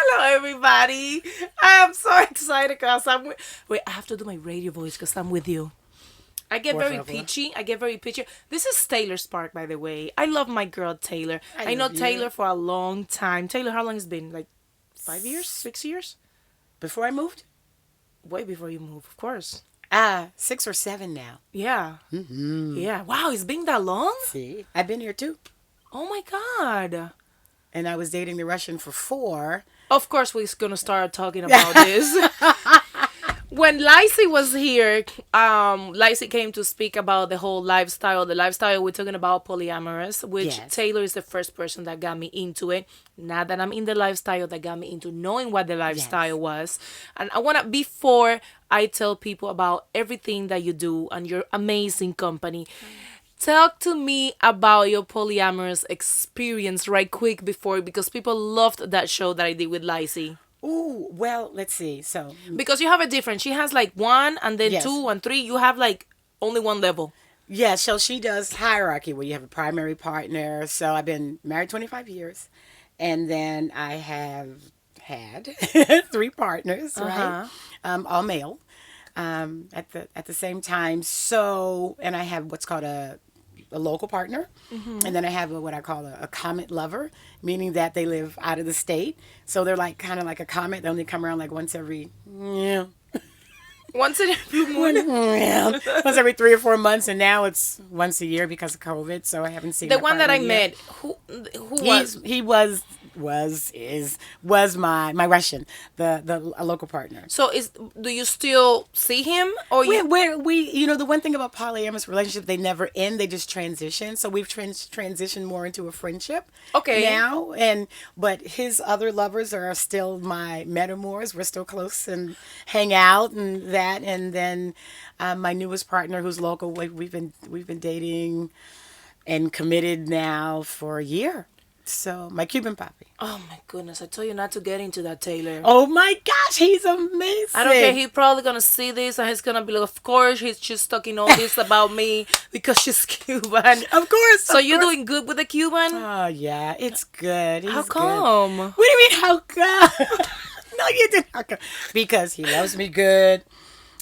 Hello, everybody. I am so excited because Wait, I have to do my radio voice because I'm with you. I get Por very favor. peachy. I get very peachy. This is Taylor Spark, by the way. I love my girl Taylor. I I know love Taylor you. for a long time. Taylor, how long has it been? Like 5 years? 6 years? Before I moved? Way before you move, of course. 6 or 7 now. Yeah. Mm-hmm. Yeah. Wow, it's been that long? See, I've been here too. Oh my God. And I was dating the Russian for 4. Of course, we're gonna start talking about this. When Lacey was here, Lacey came to speak about the whole lifestyle. The lifestyle we're talking about polyamorous, which Yes. Taylor is the first person that got me into it. Now that I'm in the lifestyle, that got me into knowing what the lifestyle Yes. was. And I wanna before I tell people about everything that you do and your amazing company. Talk to me about your polyamorous experience right quick before because people loved that show that I did with Lacey. Ooh, well, let's see. So, Because you have a different. She has like one and then yes. two and three. You have like only one level. Yeah, so she does hierarchy where you have a primary partner. So I've been married 25 years. And then I have had 3 partners, right? Uh-huh. All male. At the same time. So, and I have what's called a local partner, and then I have what I call a comet lover, meaning that they live out of the state. So they're like kind of like a comet. They only come around like once every yeah, Once in a blue moon. once every 3 or 4 months, and now it's once a year because of COVID. So I haven't seen The my one that partner I yet. met, who was He was my Russian, the a local partner. so is do you still see him or you The one thing about polyamorous relationships, they never end, they just transition. So we've transitioned more into a friendship Okay. now, but his other lovers are still my metamors. We're still close and hang out and that. And then my newest partner, who's local, we've been dating and committed now for a year. So my Cuban papi. Oh my goodness, I told you not to get into that, Taylor. Oh my gosh, he's amazing. I don't care. He's probably gonna see this and he's gonna be like, of course, he's just talking all this about me because she's Cuban. Of course. So of you're course. doing good with the Cuban? Oh yeah, it's good. How He's good. come? What do you mean how come? No, you didn't. How come? Because he loves me good.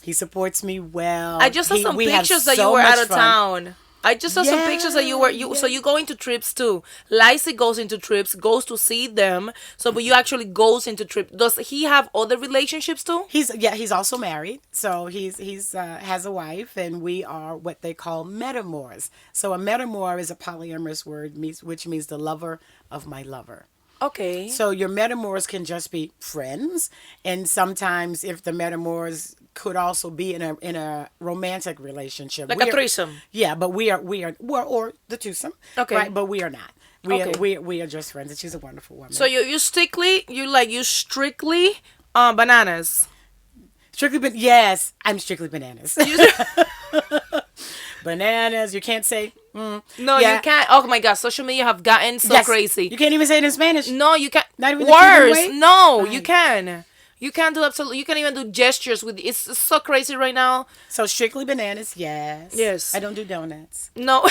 He supports me well. I just saw some We have pictures that you so were much out of fun. town. I just saw some pictures that you were so Yeah. you go into trips too. Lacey goes into trips, goes to see them. So but you actually goes into trip. Does he have other relationships too? He's also married. So he's has a wife, and we are what they call metamors. So a metamor is a polyamorous word, which means the lover of my lover. Okay. So your metamors can just be friends, and sometimes if the metamors could also be in a romantic relationship, Like a threesome. Yeah, but we are well, or the twosome. Okay. Right, but we are not. We Okay. we are just friends, and she's a wonderful woman. So you strictly bananas. Yes, I'm strictly bananas. You- Bananas. You can't say. no, Yeah. you can't. Oh my God, social media have gotten so Yes, crazy. You can't even say it in Spanish. No, you can't. Not even the Cuban Worse. way? No, you Right. can. You can't do absolutely. You can't even do gestures with. It's so crazy right now. So strictly bananas. Yes. Yes. I don't do donuts. No.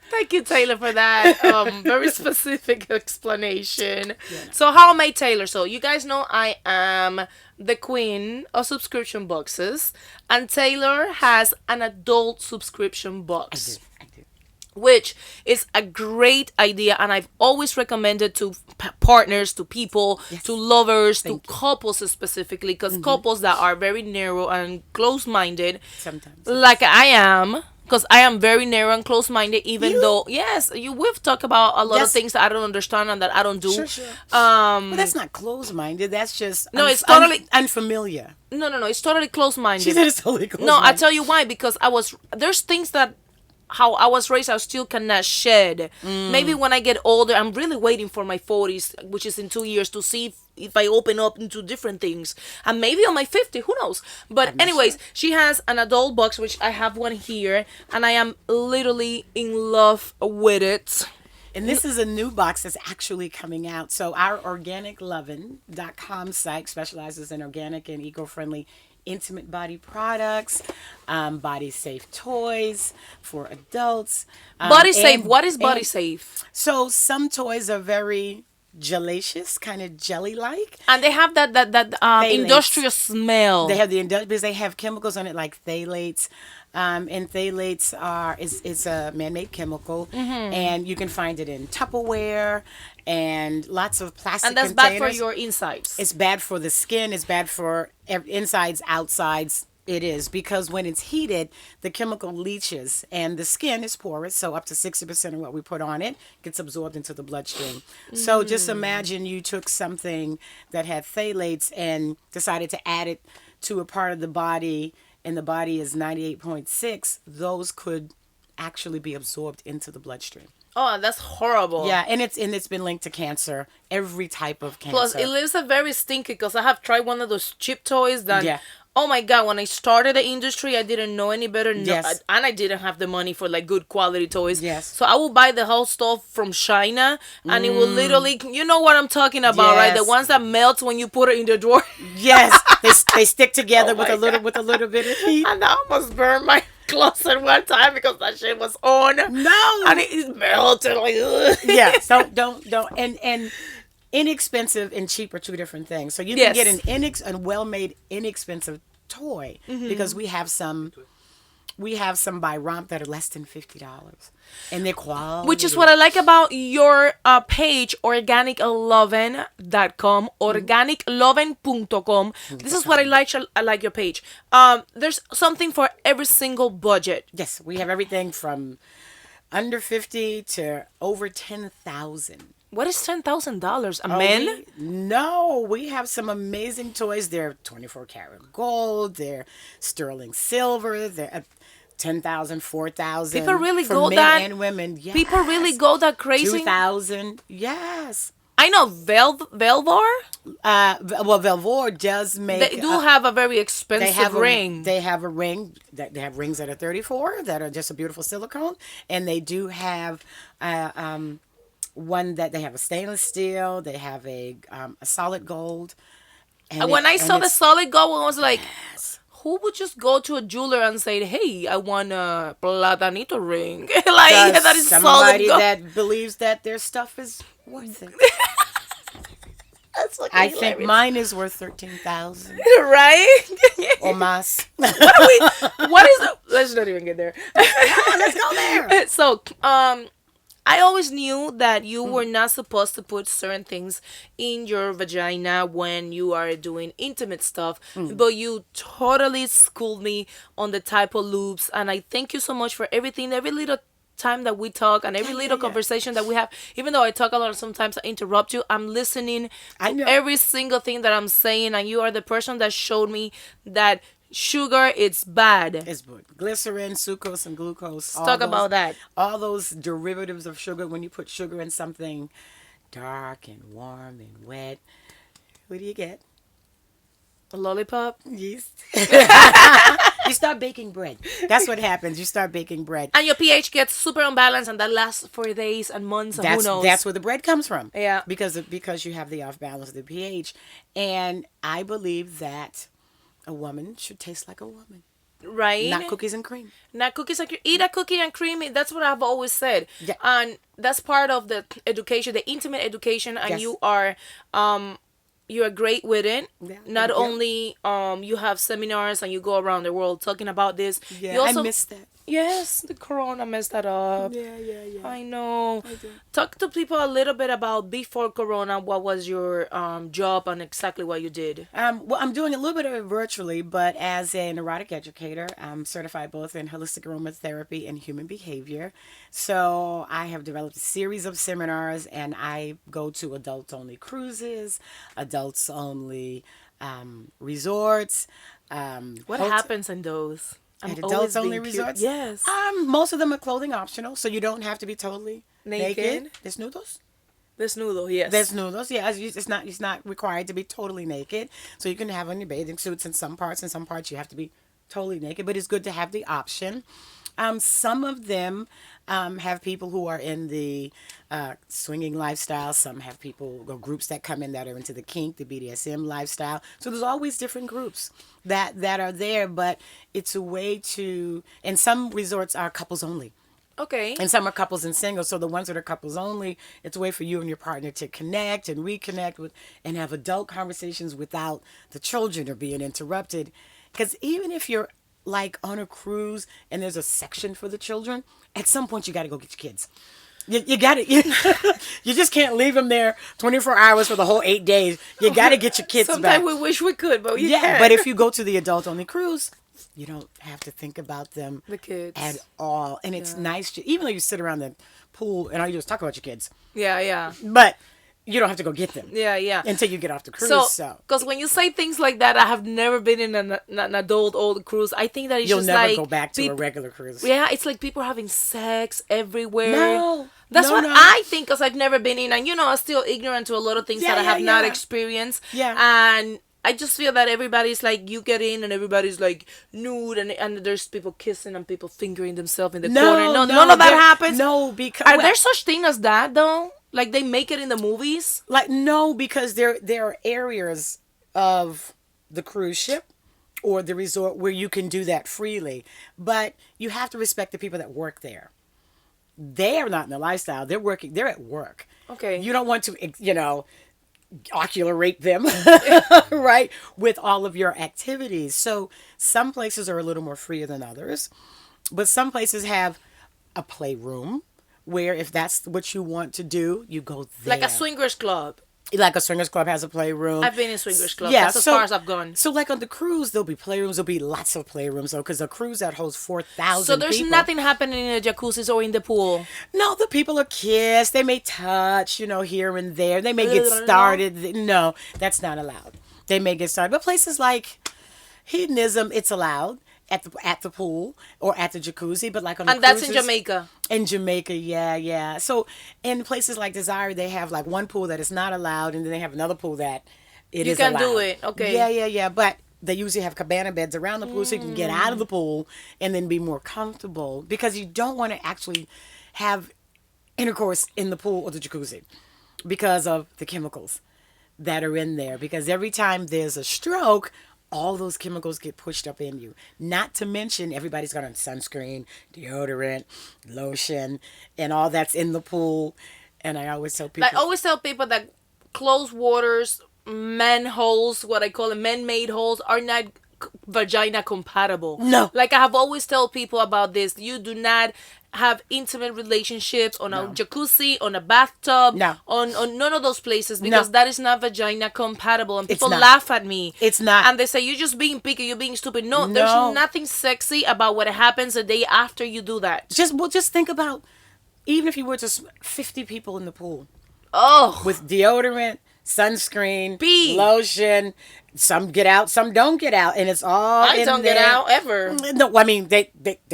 Thank you, Taylor, for that very specific explanation. So, how am I Taylor? So, you guys know I am the queen of subscription boxes, and Taylor has an adult subscription box, I do. which is a great idea, and I've always recommended to partners, to people, to lovers, to couples specifically, because couples that are very narrow and close-minded, Sometimes. like I am, because I am very narrow and close-minded, even though, yes, we've talked about a lot of Yes. things that I don't understand and that I don't do. Sure. But that's not close-minded. That's just No, it's totally- unfamiliar. No, it's totally close-minded. She said it's totally close. No, I tell you why, because there's things that how I was raised, I still cannot shed. Maybe when I get older, I'm really waiting for my 40s, which is in 2 years, to see if I open up into different things. And maybe on my 50, who knows? But not anyways, sure. she has an adult box, which I have one here, and I am literally in love with it. And this is a new box that's actually coming out. So our organicloven.com site specializes in organic and eco-friendly intimate body products, body safe toys for adults. Body safe. and- What is body and- safe? So some toys are very gelacious, kind of jelly-like. And they have that Phthalates. industrial smell. They have because they have chemicals on it like phthalates, and phthalates are is a man-made chemical, and you can find it in Tupperware and lots of plastic and that's containers. bad for your insides. It's bad for the skin. It's bad for insides, outsides. It is because when it's heated, the chemical leaches and the skin is porous. So up to 60% of what we put on it gets absorbed into the bloodstream. So just imagine you took something that had phthalates and decided to add it to a part of the body, and the body is 98.6. Those could actually be absorbed into the bloodstream. Oh, that's horrible. Yeah, and it's been linked to cancer, every type of cancer. Plus, it leaves a very stinky because I have tried one of those cheap toys that. Yeah. Oh my God! When I started the industry, I didn't know any better. Yes. And I didn't have the money for like good quality toys. Yes. So I will buy the whole stuff from China, and it will literally, you know what I'm talking about, right? The Yes. ones that melt when you put it in the drawer. Yes, they stick together Oh with my a little bit of heat. And I almost burned my closet one time because that shit was on. No. And it melted like. Ugh. Yes, don't and inexpensive and cheap are two different things. So you Yes. can get a well-made inexpensive toy because we have some by Romp that are less than $50, and they're quality. Which is what I like about your page, organicloven.com, organicloven.com. This is what I like. I like your page. There's something for every single budget. Yes, we have everything from under 50 to over 10,000. What is $10,000 a man? No, we have some amazing toys. They're 24 karat gold. They're sterling silver. They're 10,000, 4,000. People really for go men that. and women. Yes. People really go that crazy. 2,000. Yes. I know Velvor. Well, Velvor does make. They do have a very expensive they have ring. They have a ring. They have rings that are 34 that are just a beautiful silicone, and they do have one that they have a stainless steel. They have a solid gold. And When I saw the it's- solid gold, I was like, Yes. who would just go to a jeweler and say, "Hey, I want a platanito ring"? Like Does that is solid somebody gold. that believes that their stuff is worth it. That's fucking I think hilarious. mine is worth 13,000 Right? or más. What is it? Let's not even get there. Let's go there. So, I always knew that you were not supposed to put certain things in your vagina when you are doing intimate stuff, but you totally schooled me on the type of loops, and I thank you so much for everything, every little time that we talk and every little conversation that we have. Even though I talk a lot, sometimes I interrupt you. I'm listening I to know. every single thing that I'm saying, and you are the person that showed me that sugar it's bad. It's good. Glycerin, sucrose, and glucose. Let's talk about that. All those derivatives of sugar. When you put sugar in something dark and warm and wet, what do you get? A lollipop. Yeast. You start baking bread. That's what happens. You start baking bread. And your pH gets super unbalanced, and that lasts for days and months, and who knows? That's where the bread comes from. Yeah. Because you have the off balance of the pH. And I believe that a woman should taste like a woman. Right? Not cookies and cream. Not cookies and cream. Eat a cookie and cream. That's what I've always said. Yeah. And that's part of the education, the intimate education, and Yes. you are great with it. Yeah, Not thank you. only you have seminars and you go around the world talking about this. Yeah, you also, I missed that. Yes, the corona messed that up. Yeah. I know. I do. Talk to people a little bit about before corona. What was your job and exactly what you did? Well, I'm doing a little bit of it virtually, but as an erotic educator, I'm certified both in holistic aromatherapy and human behavior. So I have developed a series of seminars, and I go to adults-only cruises, adults-only resorts. What hot- happens in those? I'm At always adults-only being resorts? Yes. Most of them are clothing optional, so you don't have to be totally naked. Desnudos? Desnudo, yes. Desnudos, yeah. It's not required to be totally naked. So you can have on your bathing suits in some parts. In some parts, you have to be totally naked. But it's good to have the option. Some of them have people who are in the swinging lifestyle. Some have people or groups that come in that are into the kink, the BDSM lifestyle. So there's always different groups that are there. But it's a way to, and some resorts are couples only. Okay. And some are couples and singles. So the ones that are couples only, it's a way for you and your partner to connect and reconnect with and have adult conversations without the children or being interrupted. Because even if you're like on a cruise and there's a section for the children, at some point you got to go get your kids. You got to, you just can't leave them there 24 hours for the whole 8 days. You got to get your kids Sometimes back. we wish we could, but you Yeah, can't. but if you go to the adult only cruise, you don't have to think about them The kids. at all. And it's nice, even though you sit around the pool and all you do is talk about your kids, Yeah. but you don't have to go get them Yeah. until you get off the cruise. So, because when you say things like that, I have never been in an adult old cruise. I think that it's You'll just never like go back to a regular cruise. Yeah, it's like people having sex everywhere. No. That's No, what no. I think, because I've never been in, and I'm still ignorant to a lot of things that I have not experienced. Yeah. And I just feel that everybody's like, you get in and everybody's like nude, and there's people kissing and people fingering themselves in the corner. No, none of that happens. No, because Are there such thing as that though? Like they make it in the movies? like no, because there are areas of the cruise ship or the resort where you can do that freely, but you have to respect the people that work there. They are not in the lifestyle. They're working. They're at work. Okay. You don't want to, ocularate them, right, with all of your activities. So some places are a little more freer than others, but some places have a playroom where if that's what you want to do, you go there. Like a swingers club. Like a swingers club has a playroom. I've been in swingers club. Yeah, That's as far as I've gone. So like on the cruise, there'll be playrooms. There'll be lots of playrooms though, because a cruise that holds 4,000 So there's people. nothing happening in the jacuzzis or in the pool. No, the people are kissed. They may touch, here and there. They may get started. No, that's not allowed. They may get started. But places like hedonism, it's allowed at the pool or at the jacuzzi. But like on the And that's in cruises- Jamaica. In Jamaica, yeah. So in places like Desire, they have like one pool that is not allowed, and then they have another pool that it You is can allowed. do it, okay. Yeah. But they usually have cabana beds around the pool so you can get out of the pool and then be more comfortable, because you don't want to actually have intercourse in the pool or the jacuzzi because of the chemicals that are in there. Because every time there's a stroke, all those chemicals get pushed up in you. Not to mention everybody's got on sunscreen, deodorant, lotion, and all that's in the pool. And I always tell people, I always tell people that closed waters, manholes, what I call them, man-made holes, are not vagina compatible. No. Like I have always told people about this. You do not have intimate relationships on a jacuzzi, on a bathtub, No. on none of those places, because that is not vagina compatible. And people not. laugh at me. It's not. And they say, you're just being picky, you're being stupid. No, No. there's nothing sexy about what happens a day after you do that. just think about, even if you were just 50 people in the pool Oh. with deodorant, sunscreen, Pee. lotion, some get out, some don't get out, and it's all I in don't get there. out ever. No, I mean they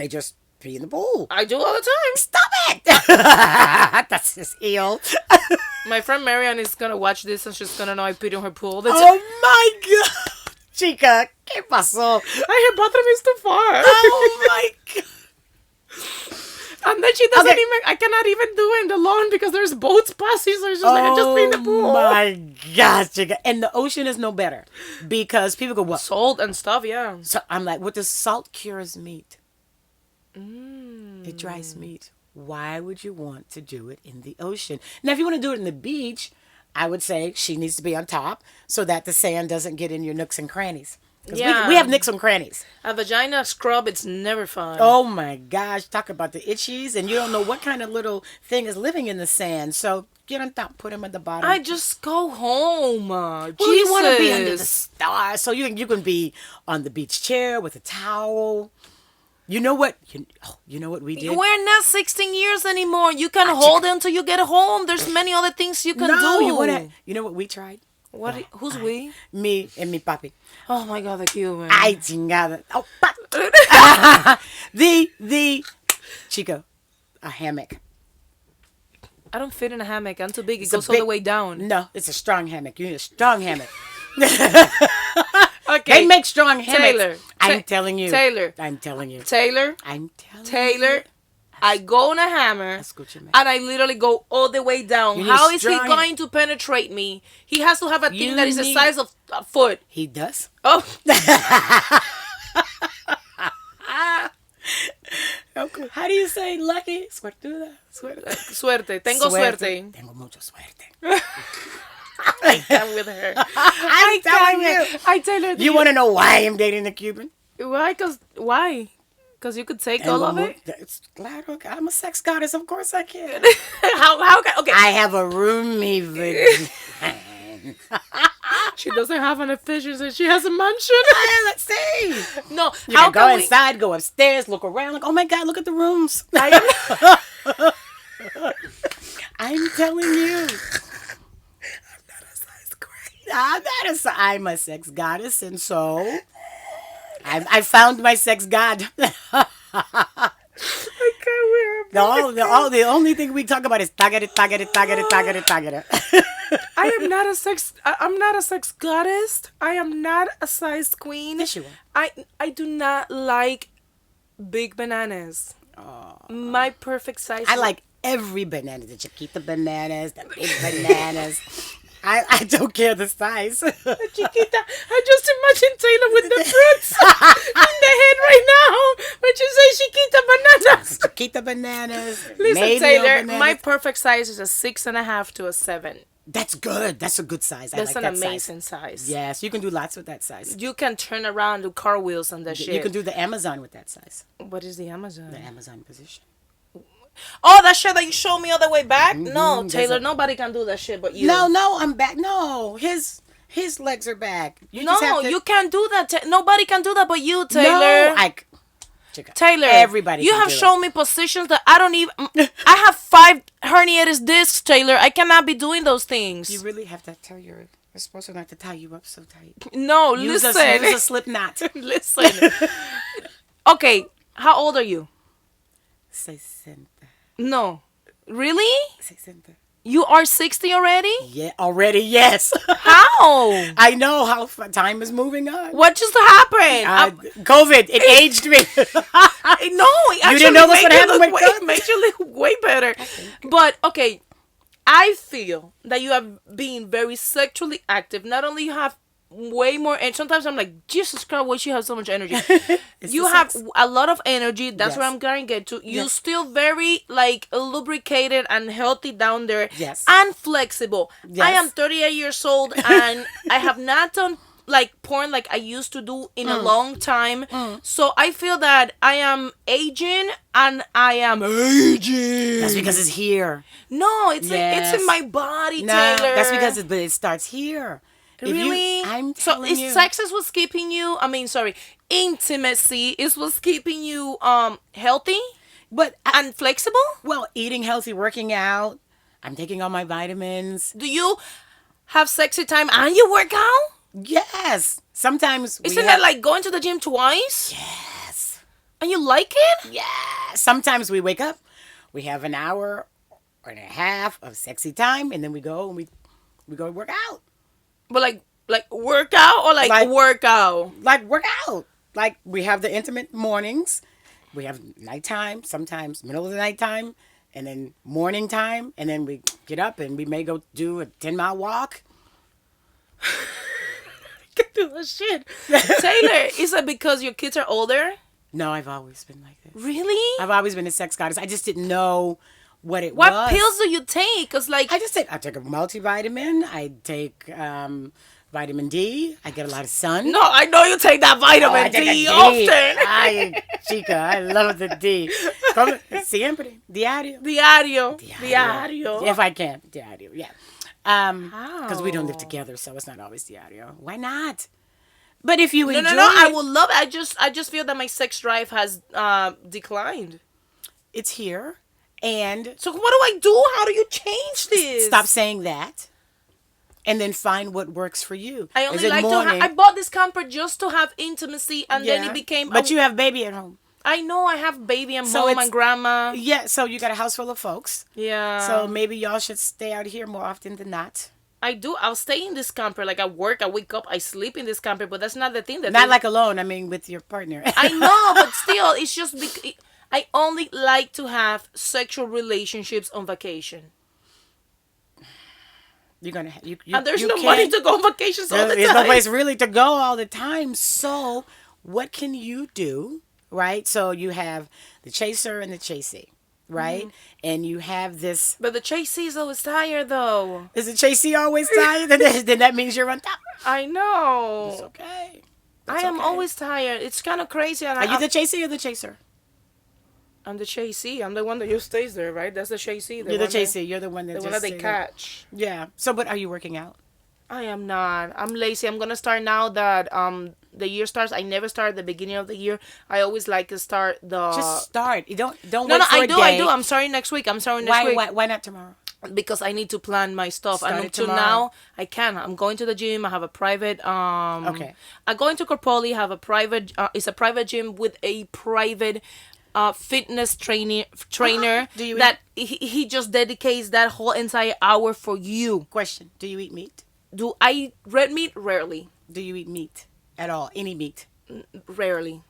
just pee in the pool. I do all the time. Stop it! That's just ill. My friend Marianne is gonna watch this and she's gonna know I peed in her pool. That's Oh my god, chica, ¿qué pasó? her bathroom is too far. Oh my god. And then she doesn't Okay. even. I cannot even do it in the lawn because there's boats passing. So it's just like I just pee in the pool. Oh my gosh, chica. And the ocean is no better because people go, well, Salt and stuff, yeah. so I'm like, what does salt cures meat? It dries meat. Why would you want to do it in the ocean? Now, if you want to do it in the beach, I would say she needs to be on top so that the sand doesn't get in your nooks and crannies. Because Yeah. we have nooks and crannies. A vagina scrub, it's never fun. Oh my gosh, talk about the itchies, and you don't know what kind of little thing is living in the sand. So get on top, put them at the bottom. I just go home. Well, you want to be under the Jesus. stars, so you can be on the beach chair with a towel. You know what? You know what we did? We're not 16 years anymore. You can hold it until you get home. There's many other things you can do. You know what we tried? What? Who's we? Me and me papi. Oh my God, the Cuban. Ay, chingada. Oh, the Chico, a hammock. I don't fit in a hammock. I'm too big. It It's a goes all the big- way down. No, it's a strong hammock. You need a strong hammock. Okay. They make strong hammocks. Taylor. I'm telling you. Taylor. I'm telling you. Taylor. I'm telling you. Taylor. I go on a hammer Escúchame. and I literally go all the way down. You need How is he strong- going to penetrate me? He has to have a thing You that is the need- size of a foot. He does. Oh, Okay. How do you say lucky? Suertuda. Suerte. Tengo suerte. Tengo mucha suerte. I can't with her. I'm telling you. I tell her. You want to know why I'm dating a Cuban? Why? Why? Because you could take all of it? Claro, I'm a sex goddess. Of course I can. How can... Okay. I have a roomy vagina. She doesn't have an efficiency. She has a mansion. Let's see. No. You can go inside, go upstairs, look around. Like, oh my God, look at the rooms. I'm telling you. I'm a sex goddess, and so I found my sex god. I can't wear it. The only thing we talk about is tagare. I'm not a sex goddess. I am not a size queen. Yes, you are. I do not like big bananas. Oh. My perfect size. I like every banana. The Chiquita bananas, the big bananas. I don't care the size. Chiquita. I just imagine Taylor with the fruits in the head right now. When you say Chiquita bananas. Chiquita bananas. Listen, Taylor, bananas. My perfect size is a 6.5 to a 7. That's good. That's a good size. That's an amazing size. Yes, you can do lots with that size. You can turn around, do car wheels on that shit. You can do the Amazon with that size. What is the Amazon? The Amazon position. Oh, that shit that you showed me all the way back? Mm-hmm. No, Taylor, nobody can do that shit but you. No, I'm back. No, his legs are back. You can't do that. Nobody can do that but you, Taylor. No, Taylor, everybody. You have shown me positions that I don't even. I have 5 herniated discs, Taylor. I cannot be doing those things. You really have to tell you're supposed to not to tie you up so tight. No, listen. Use a slip knot. Listen. Okay, how old are you? 60. No. Really? 60. You are 60 already? Yeah, already, yes. How? I know how time is moving on. What just happened? COVID, it aged me. No, you didn't know this would happen with COVID? It makes you look way better. But, okay, I feel that you have been very sexually active. Not only you have way more, and sometimes I'm like, Jesus Christ, why she has so much energy? You have a lot of energy. That's where I'm going to get to. You're still very like lubricated and healthy down there. Yes. And flexible. Yes. I am 38 years old and I have not done like porn like I used to do in a long time. So I feel that I am aging and I am aging. That's because it's here. No, it's in my body, Taylor. That's because it starts here. Really? I'm telling you. Sex is what's keeping you, intimacy is what's keeping you healthy and flexible? Well, eating healthy, working out. I'm taking all my vitamins. Do you have sexy time and you work out? Yes. Sometimes Isn't that like going to the gym twice? Yes. And you like it? Yes. Sometimes we wake up, we have an hour and a half of sexy time, and then we go and we go work out. But like workout or like workout? Like workout. Like we have the intimate mornings. We have nighttime, sometimes middle of the nighttime, and then morning time, and then we get up and we may go do a 10-mile walk. I can do that shit. Taylor, is it because your kids are older? No, I've always been like this. Really? I've always been a sex goddess. I just didn't know what it was. What pills do you take? Cause like I take a multivitamin. I take vitamin D. I get a lot of sun. No, I know you take that vitamin D often. Ay, chica, I love the D. Siempre, diario. Diario. If I can, diario. Yeah. Because we don't live together, so it's not always diario. Why not? But if you enjoy No, I would love it. I just feel that my sex drive has declined. It's here. And so what do I do? How do you change this? Stop saying that. And then find what works for you. I only like I bought this camper just to have intimacy, and then it became. But you have baby at home. I know I have baby and mom and grandma. Yeah, so you got a house full of folks. Yeah. So maybe y'all should stay out here more often than not. I do. I'll stay in this camper. Like I work, I wake up, I sleep in this camper. But that's not the thing. Not like alone. I mean, with your partner. I know, but still, it's just I only like to have sexual relationships on vacation. You're gonna and there's no money to go on vacations all the time. There's no place really to go all the time. So, what can you do right? So you have the chaser and the chasee, right? And you have this. But the chasee's always tired, though. Is the chasee always tired? Then that means you're on top. I know. It's okay. I am always tired. It's kind of crazy. And Are you the chasee or the chaser? I'm the chasee. I'm the one that just stays there, right? That's the chasee. You're the chasee. You're the one that the just one that they stay there. catch. Yeah. So, but are you working out? I am not. I'm lazy. I'm gonna start now that the year starts. I never start at the beginning of the year. I always like to start the. Just start. You don't No, wait no, for I a do. day. I do. I'm starting next week. Why not tomorrow? Because I need to plan my stuff. Start And it until tomorrow. now, I can. I'm going to the gym. I have a private. Okay. I'm going to Corpoli. Have a private. It's a private gym with a private. Fitness trainer Do you that he just dedicates that whole entire hour for you. Question: do you eat meat? Do I eat red meat? Rarely. Do you eat meat at all? Any meat? Rarely.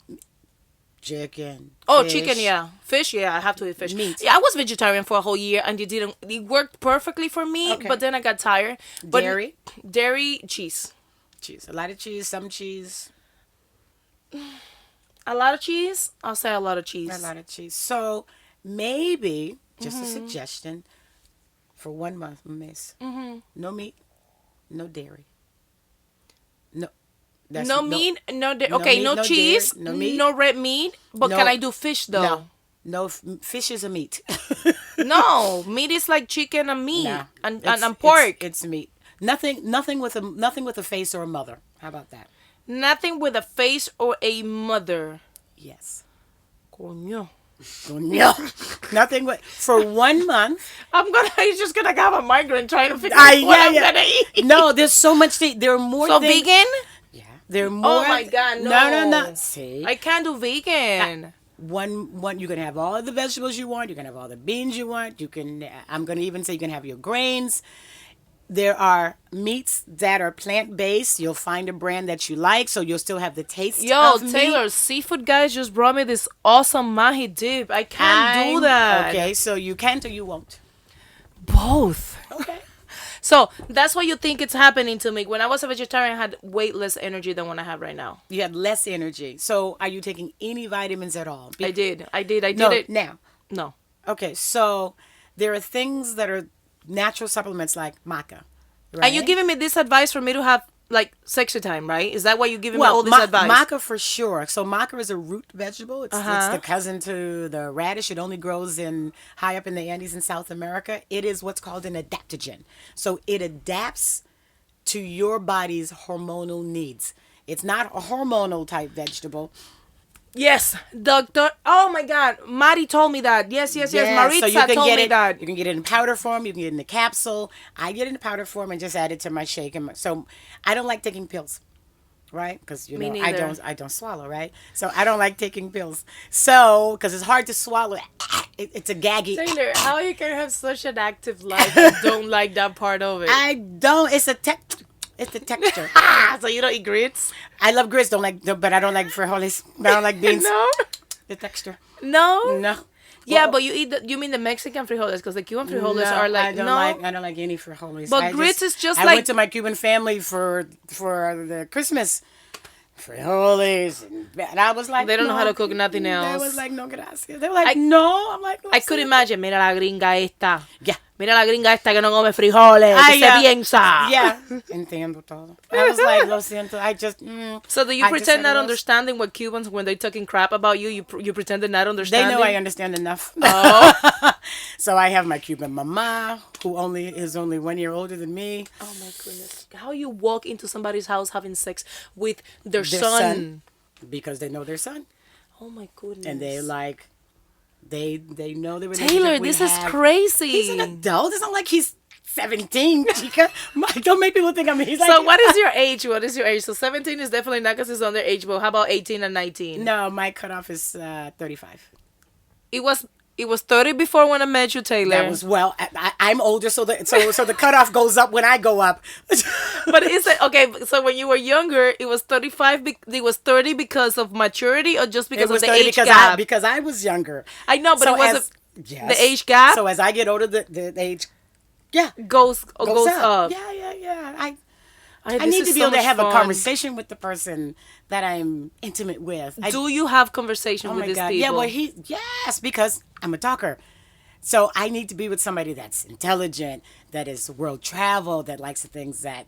Chicken. Oh, fish. chicken, yeah. Fish, yeah, I have to eat fish. Meat. Yeah, I was vegetarian for a whole year and it worked perfectly for me, Okay. but then I got tired. But Dairy? Cheese. Cheese. A lot of cheese, some cheese. A lot of cheese? I'll say a lot of cheese. A lot of cheese. So maybe, just a suggestion, for 1 month, miss. No meat, no dairy. No. No meat, no meat, no no cheese, dairy, no meat. no red meat, but No. can I do fish though? No. No, fish is a meat. No, meat is like chicken and meat Nah, and it's- pork. It's meat. Nothing with a face or a mother. How about that? Nothing with a face or a mother. Yes. Coño. No. Nothing with for 1 month. I'm just gonna have a migraine trying to figure out what I'm gonna eat. No, there's so much there are more So things. vegan? Yeah. There are more. Oh my God, No. See. I can't do vegan. One you can have all the vegetables you want, you can have all the beans you want, you can I'm going to even say you can have your grains. There are meats that are plant-based. You'll find a brand that you like, so you'll still have the taste Yo, of meat. Taylor, seafood guys just brought me this awesome mahi dip. I can't do that. Okay, so you can't or you won't. Both. Okay. So that's what you think it's happening to me. When I was a vegetarian, I had way less energy than what I have right now. You had less energy. So are you taking any vitamins at all? I did No, it. now. No. Okay, so there are things that are natural supplements like maca. Right? And you giving me this advice for me to have like sexy time, right? Is that why you're giving me all this advice? Maca for sure. So maca is a root vegetable. It's Uh-huh. the cousin to the radish. It only grows high up in the Andes in South America. It is what's called an adaptogen. So it adapts to your body's hormonal needs. It's not a hormonal type vegetable. Yes, doctor. Oh my God, Mari told me that. Yes. Maritza told me that. You can get it in powder form. You can get it in the capsule. I get it in powder form and just add it to my shake. So I don't like taking pills, right? Because Me I neither. don't swallow, right? So I don't like taking pills. So because it's hard to swallow, it's a gaggy. Taylor, how you can have such an active life and don't like that part of it? I don't. It's the texture. So you don't eat grits? I love grits. But I don't like frijoles. I don't like beans. No. The texture. No. No. Yeah, Well, but you mean the Mexican frijoles? Because the Cuban frijoles no, are like I don't like any frijoles. But grits is just I like- went to my Cuban family for the Christmas frijoles, and I was like, They don't know no. how to cook nothing They else. was like, no gracias. They were like, no. I'm like, I could imagine. Mira la gringa esta. Yeah. Mira la gringa esta que no come frijoles. ¿Qué se piensa? Yeah. Entiendo todo. I was like, lo siento. I just. So do you I just pretend said not it was- understanding what Cubans, when they're talking crap about you, you pretend to not They understand? know I understand enough. Oh. So I have my Cuban mama, who is only 1 year older than me. Oh my goodness. How you walk into somebody's house having sex with their Their son? Because they know their son. Oh my goodness. And they like, they know the relationship Taylor, we this is have. crazy. He's an adult. It's not like he's 17, chica. Don't make people think he's like. So what is your age? What is your age? So 17 is definitely not because it's underage, but how about 18 and 19? No, my cutoff is 35. It was 30 before when I met you, Taylor. That was I'm older, so the cutoff goes up when I go up. But is it okay? So when you were younger, it was 35. It was 30 because of maturity, or just because It was of the 30 age gap? because I was younger. I know, but So it wasn't yes. the age gap. So as I get older, the age, goes up. Yeah. I need to be able to have a conversation with the person that I'm intimate with. Do you have conversation with these people? Yeah, well, yes, because I'm a talker. So I need to be with somebody that's intelligent, that is world travel, that likes the things that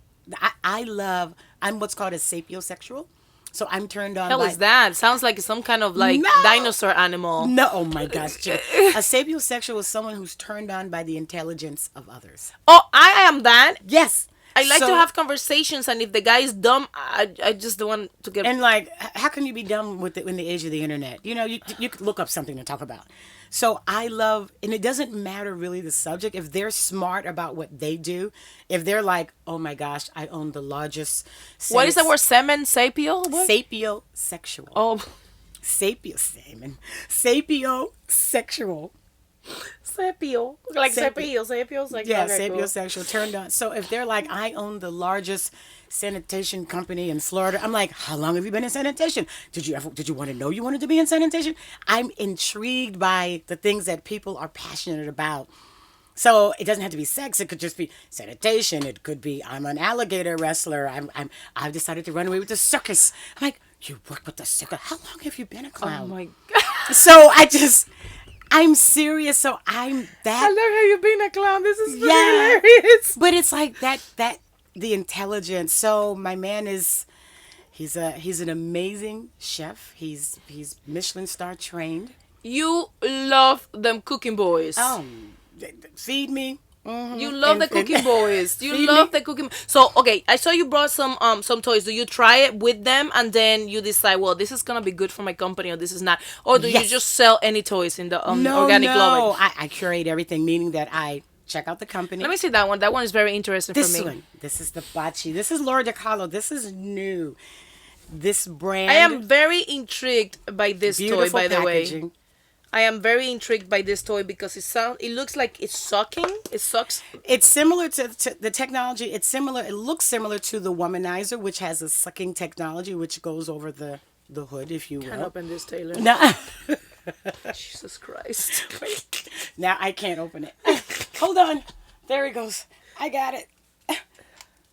I love. I'm what's called a sapiosexual. So I'm turned on. Hell is that? Sounds like some kind of like dinosaur animal. No, oh my gosh. A sapiosexual is someone who's turned on by the intelligence of others. Oh, I am that. Yes. I like to have conversations, and if the guy is dumb, I just don't want to get. And like, how can you be dumb in the age of the internet? You know, you could look up something to talk about. So I love, and it doesn't matter really the subject. If they're smart about what they do, if they're like, oh my gosh, I own the largest. What is the word? Semen? Sapio? What? Sapiosexual. Oh. Sapiosexual. Sapio. Like sapio. Like, yeah, okay, sapiosexual, cool. Turned on. So if they're like, I own the largest sanitation company in Florida, I'm like, how long have you been in sanitation? Did you want to know you wanted to be in sanitation? I'm intrigued by the things that people are passionate about. So it doesn't have to be sex. It could just be sanitation. It could be I'm an alligator wrestler. I've decided to run away with the circus. I'm like, you work with the circus? How long have you been a clown? Oh my God. So I'm serious. So I'm that. I love how you're being a clown. This is hilarious. But it's like that the intelligence. So my man he's an amazing chef. He's Michelin star trained. You love them cooking boys. Feed me. Mm-hmm. You love the cooking boys. You love the cooking. So okay, I saw you brought some toys. Do you try it with them and then you decide, well, this is gonna be good for my company or this is not, or do you just sell any toys in the organic Loven? No, I curate everything, meaning that I check out the company. Let me see that one. That one is very interesting for me. This is the Bocce. This is Laura DiCarlo. This is new. This brand. I am very intrigued by this toy, by the packaging. way. I am very intrigued by this toy because it looks like it's sucking. It sucks. It's similar to the technology. It looks similar to the Womanizer, which has a sucking technology, which goes over the hood, if you will. Can't open this, Taylor. No. Jesus Christ. Now I can't open it. Hold on. There it goes. I got it.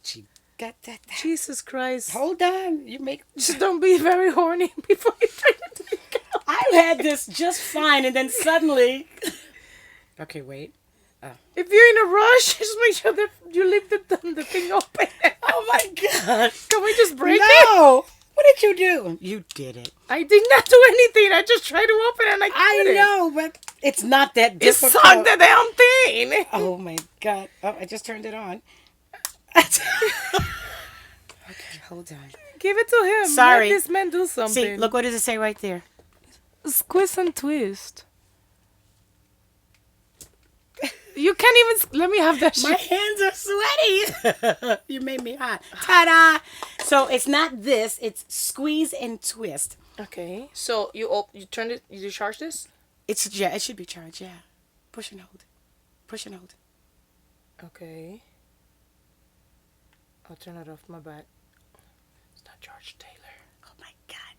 She got that. Jesus Christ. Hold on. Just don't be very horny before you turn it to the cow. I had this just fine, and then suddenly. Okay, wait. If you're in a rush, just make sure that you leave the thing open. Oh my God! Can we just break it? No. What did you do? You did it. I did not do anything. I just tried to open it and I know, but it's not that difficult. It sucked the damn thing. Oh my God! Oh, I just turned it on. Okay, hold on. Give it to him. Sorry. Let this man do something. See, look, what does it say right there? Squeeze and twist. You can't even. Let me have that shit. My hands are sweaty. You made me hot. Ta-da! So it's not this. It's squeeze and twist. Okay. So you turned it. You charge this? It should be charged. Yeah. Push and hold. Push and hold. Okay. I'll turn it off. My bad. It's not charged, Taylor. Oh my God.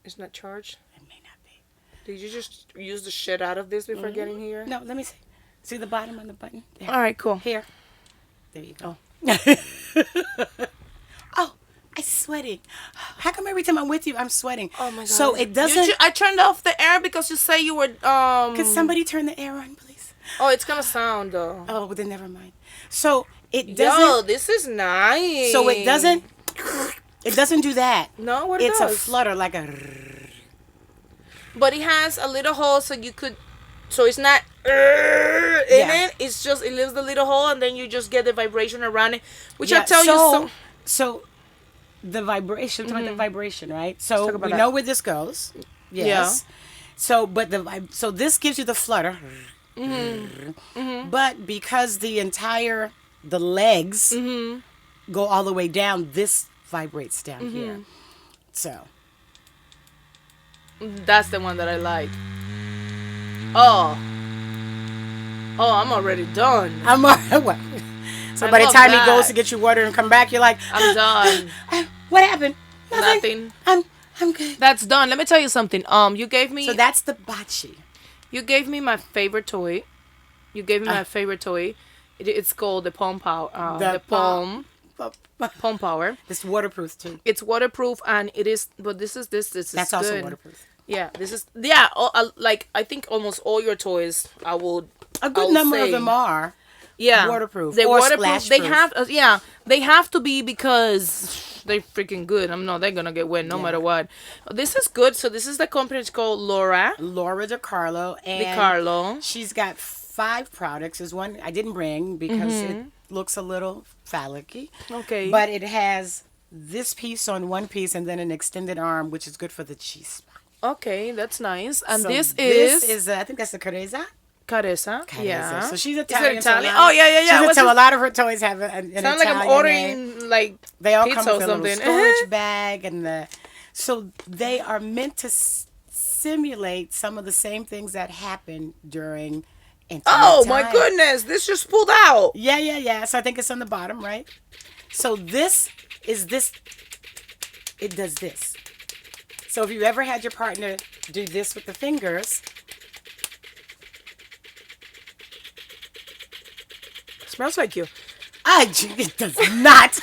It's not charged. It may not be. Did you just use the shit out of this before getting here? No. Let me see. See the bottom on the button? There. All right, cool. Here. There you go. Oh, I'm sweating. How come every time I'm with you, I'm sweating? Oh, my God. So it doesn't... I turned off the air because you say you were... Could somebody turn the air on, please? Oh, it's going to sound, though. Oh, but then never mind. So it doesn't... Yo, this is nice. So it doesn't... It doesn't do that. No, what it's does? It's a flutter, like a... But it has a little hole so you could... So it's not it. It's just, it leaves the little hole and then you just get the vibration around it. Which I tell you... So the vibration, the vibration, right? So we know where this goes. Yes. Yeah. So, but so this gives you the flutter. But because the legs go all the way down, this vibrates down here. So. That's the one that I like. Oh, I'm already done. So by the time he goes to get you water and come back, you're like, I'm done. What happened? Nothing. I'm good. That's done. Let me tell you something. You gave me. So that's the Bocce. You gave me my favorite toy. It's called the Palm Power. The Palm. Pump Power. It's waterproof too. It's waterproof and it is, but this is That's also good. waterproof. Yeah, this is like I think almost all your toys I will. A good number of them are. Yeah, waterproof. They're or waterproof. They splash-proof. have they have to be because they're freaking good. I'm not. They're gonna get wet no matter what. This is good. So this is the company. It's called Laura DiCarlo, and DiCarlo. she's got 5 products. There's one I didn't bring because it looks a little phallic-y. Okay, But it has this piece on one piece and then an extended arm, which is good for the cheese. okay, that's nice. And So this this is I think that's the Careza. Careza. Yeah. So she's Is it Italian. Italian? So Oh yeah. So a lot of her toys have an Sounds like I'm Italian ordering name. like They all pizza come or with a little something. storage bag so they are meant to simulate some of the same things that happen during intimate Oh my time. goodness! This just pulled out. Yeah. So I think it's on the bottom, right? So this. It does this. So if you ever had your partner do this with the fingers, Smells like you. it does not.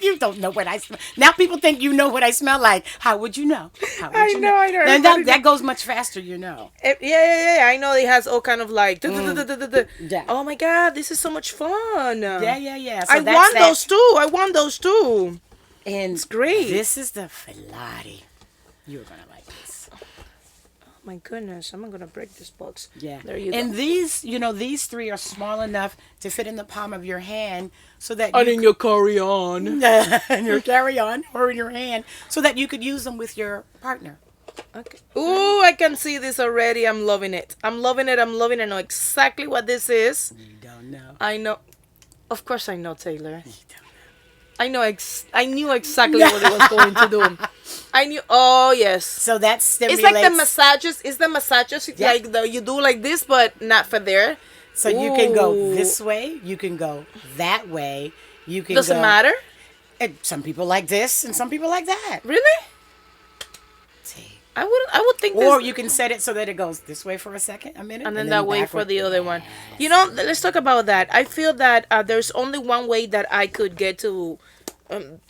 You don't know what I smell. Now people think you know what I smell like. How would you know? I know. And that goes much faster, you know. Yeah. I know it has all kind of like. Yeah. Oh my god, this is so much fun. Yeah. So I that's want that. those too. And It's great. This is the Filati. You're gonna like this. My goodness, I'm gonna break this box. Yeah. There you and go. these 3 are small enough to fit in the palm of your hand, so that And in your carry-on. in your carry-on or in your hand, so that you could use them with your partner. Okay. Ooh, I can see this already. I'm loving it. I'm loving it. I know exactly what this is. You don't know. I know. Of course I know, Taylor. I know. I knew exactly what it was going to do. I knew. Oh yes. So that stimulates. It's like the massages. It's the massages Yeah. like you do like this, but not for there. So you can go Ooh. this way. You can go that way. You can. Doesn't go, matter. And some people like this, and some people like that. Really? See. I would think. Or this, you can set it so that it goes this way for a second, a minute, and then that way for backward. the other one. You know, let's talk about that. I feel that there's only one way that I could get to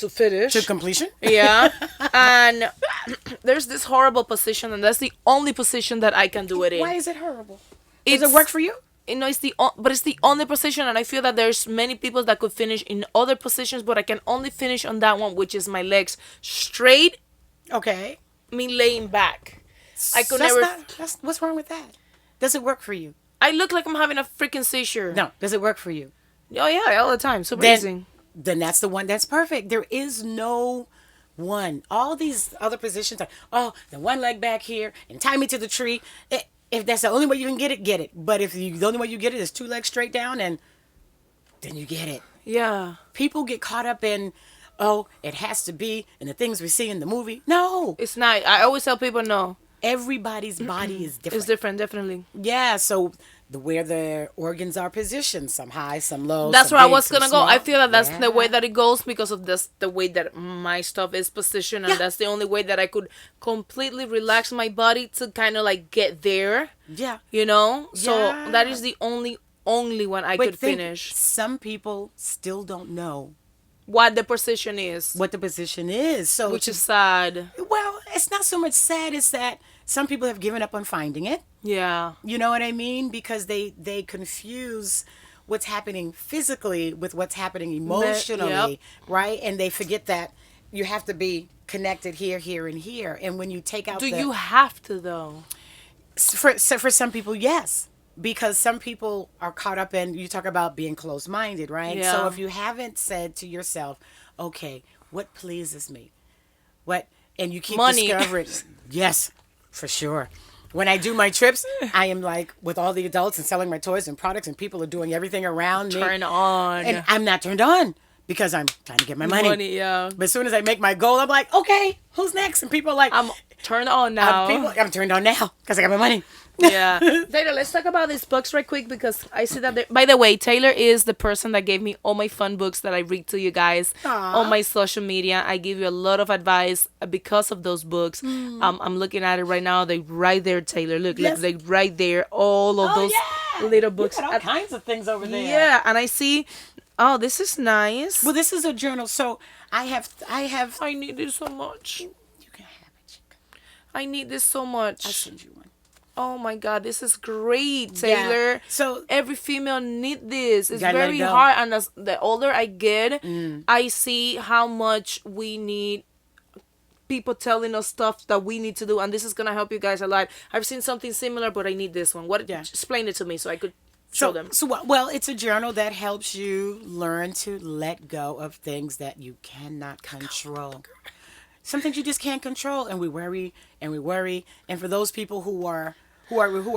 finish. To completion. Yeah, and there's this horrible position, and that's the only position that I can do it in. Why is it horrible? Does it work for you? You know, but it's the only position, and I feel that there's many people that could finish in other positions, but I can only finish on that one, which is my legs straight, Okay. me laying back. I could That's never. what's wrong with that? Does it work for you? I look like I'm having a freaking seizure. No. Does it work for you? Oh yeah, all the time. Super easy. Then that's the one that's perfect. There is no one. All these other positions are, the one leg back here and tie me to the tree. If that's the only way you can get it, get it. But if the only way you get it is 2 legs straight down, and then you get it. Yeah. People get caught up in, it has to be, and the things we see in the movie. No. It's not. I always tell people no. Everybody's body is different. It's different, definitely. Yeah, so where the organs are positioned, some high, some low. That's some where I big, was some gonna go. small. I feel that that's the way Yeah. that it goes because of this, the way that my stuff is positioned, and Yeah. that's the only way that I could completely relax my body to kind of like get there. Yeah. You know, so Yeah. that is the only one I could finish. Some people still don't know What the position is, what the position is. So which is sad. well, it's not so much sad. It's that some people have given up on finding it. Yeah. You know what I mean? Because they confuse what's happening physically with what's happening emotionally, right? And they forget that you have to be connected here, here, and here. And when you take out Do you have to though? for some people, yes. Because some people are caught up in, you talk about being closed-minded, right? Yeah. So if you haven't said to yourself, okay, what pleases me? And you keep Money. discovering. Yes, for sure. When I do my trips, I am like with all the adults and selling my toys and products, and people are doing everything around me. Turn on. And I'm not turned on because I'm trying to get my money. Yeah. But as soon as I make my goal, I'm like, okay, who's next? And people are like, I'm turned on now. I'm turned on now because I got my money. Yeah. Taylor, let's talk about these books right quick because I see that by the way, Taylor is the person that gave me all my fun books that I read to you guys Aw. on my social media. I give you a lot of advice because of those books. I'm looking at it right now. They right there, Taylor. Look, Yes. they right there. All of those yeah. little You books. got all kinds of things over there. Yeah, and I see. Oh, this is nice. Well, this is a journal. So I have. I need this so much. You can have it. Chica. I need this so I'll much. send you one. Oh my God, this is great, Yeah. Taylor. So Every female need this. It's gotta let very it go. hard, and as the older I get, I see how much we need people telling us stuff that we need to do, and this is gonna help you guys a lot. I've seen something similar, but I need this one. What? Yeah. Explain it to me so I could show them. Well, it's a journal that helps you learn to let go of things that you cannot control. Some things you just can't control, and we worry and we worry. And for those people who are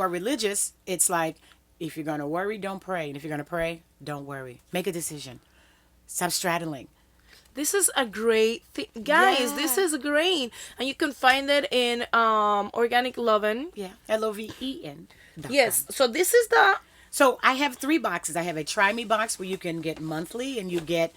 religious, it's like, if you're gonna worry, don't pray, and if you're gonna pray, don't worry. Make a decision. Stop straddling. This is a great thing, guys. Yeah. This is great, and you can find it in Organic Loven. Yeah, Loven. Yes. So this is the. So I have 3 boxes. I have a Try Me box where you can get monthly, and you get,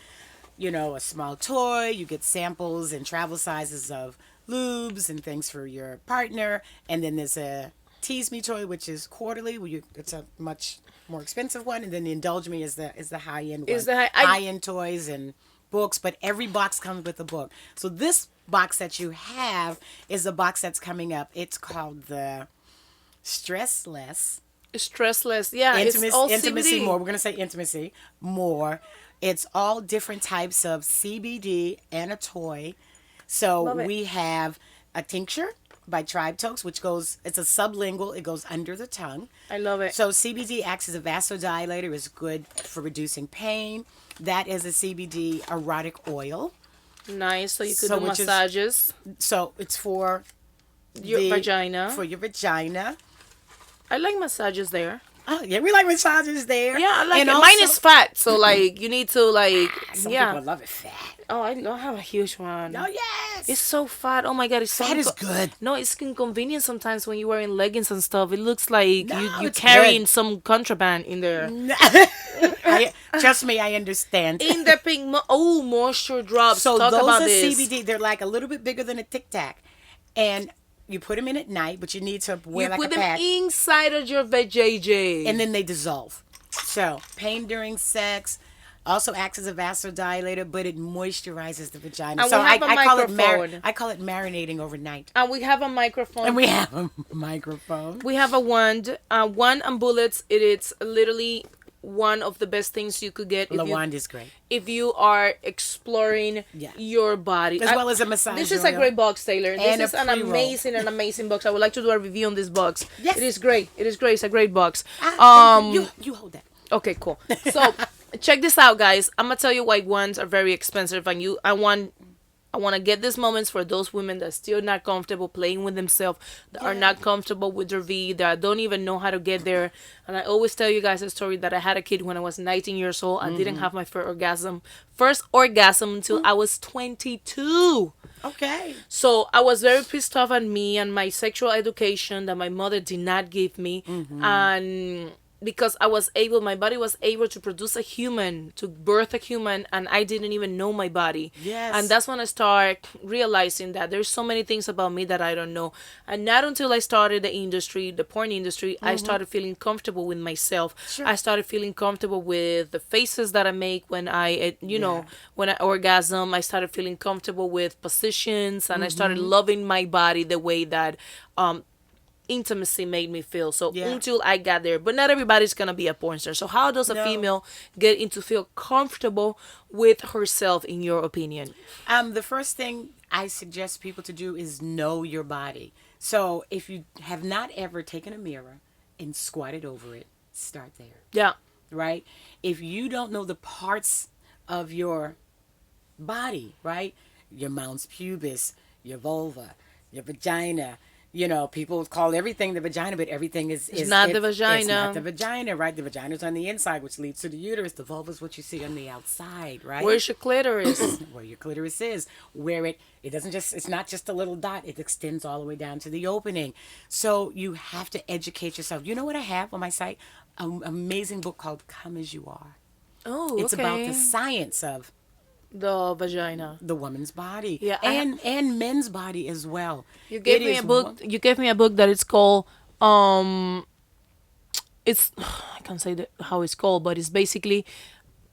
a small toy. You get samples and travel sizes of lubes and things for your partner. And then there's a Tease Me toy, which is quarterly. It's a much more expensive one. And then the Indulge Me is the high end one. Is the high end toys and books. But every box comes with a book. So this box that you have is a box that's coming up. It's called the Stressless. Stressless, yeah. It's all Intimacy CBD. more. We're gonna say intimacy more. It's all different types of CBD and a toy. So Love it. we have a tincture by Tribe Tokes, which it's a sublingual. It goes under the tongue. I love it. So CBD acts as a vasodilator. Is good for reducing pain. That is a CBD erotic oil. Nice. So you could So do which is- massages. So it's for Your vagina. For your vagina. I like massages there. Oh yeah, we like massages there. Yeah, I like And it. also- Mine is fat, so like you need to like Some yeah. people love it fat. Oh, I don't have a huge one. Oh yes. It's so fat. Oh my God, it's so Fat is good. No, it's inconvenient sometimes when you're wearing leggings and stuff. It looks like No, you it's carrying good. some contraband in there. Trust me, I understand. In the pink moisture drops. So Talk those about are this. CBD. They're like a little bit bigger than a Tic Tac, and you put them in at night, but you need to wear You like put a them pack, inside of your vajayjay. and then they dissolve. So pain during sex also acts as a vasodilator, but it moisturizes the vagina. And So we have a microphone. I call it marinating overnight. And we have a microphone. And we have a microphone. We have a wand. Wand and bullets. It is literally one of the best things you could get The wand is great. if you are exploring Yeah. your body. As well as a massage This is a oil. great box, Taylor. And This a is an pre-roll. amazing box. I would like to do a review on this box. Yes. It is great. It is great. It's a great box. You hold that. Okay, cool. So check this out, guys. I'm gonna tell you why wands are very expensive, and I want to get these moments for those women that still not comfortable playing with themselves, that are not comfortable with their V, that don't even know how to get there. And I always tell you guys a story that I had a kid when I was 19 years old. I didn't have my first orgasm until I was 22. Okay. So I was very pissed off at me and my sexual education that my mother did not give me. And because my body was able to produce a human, to birth a human, and I didn't even know my body. Yes. And that's when I start realizing that there's so many things about me that I don't know. And not until I started the porn industry, I started feeling comfortable with myself. Sure. I started feeling comfortable with the faces that I make when when I orgasm. I started feeling comfortable with positions, and I started loving my body the way that intimacy made me feel. So until I got there, but not everybody's gonna be a porn star. So how does a female get into feel comfortable with herself, in your opinion? The first thing I suggest people to do is know your body. So if you have not ever taken a mirror and squatted over it, start there. Yeah. Right? If you don't know the parts of your body, right? Your mons pubis, your vulva, your vagina. People call everything the vagina, but everything is not the vagina. It's not the vagina, right? The vagina's on the inside, which leads to the uterus. The vulva is what you see on the outside, right? Where's your clitoris? Where your clitoris is, where it's not just a little dot, it extends all the way down to the opening. So you have to educate yourself. You know what I have on my site? An amazing book called Come As You Are. Oh, It's about the science of the vagina. the woman's body. Yeah, and men's body as well. You gave me a book. You gave me a book that it's called it's I can't say how it's called, but it's basically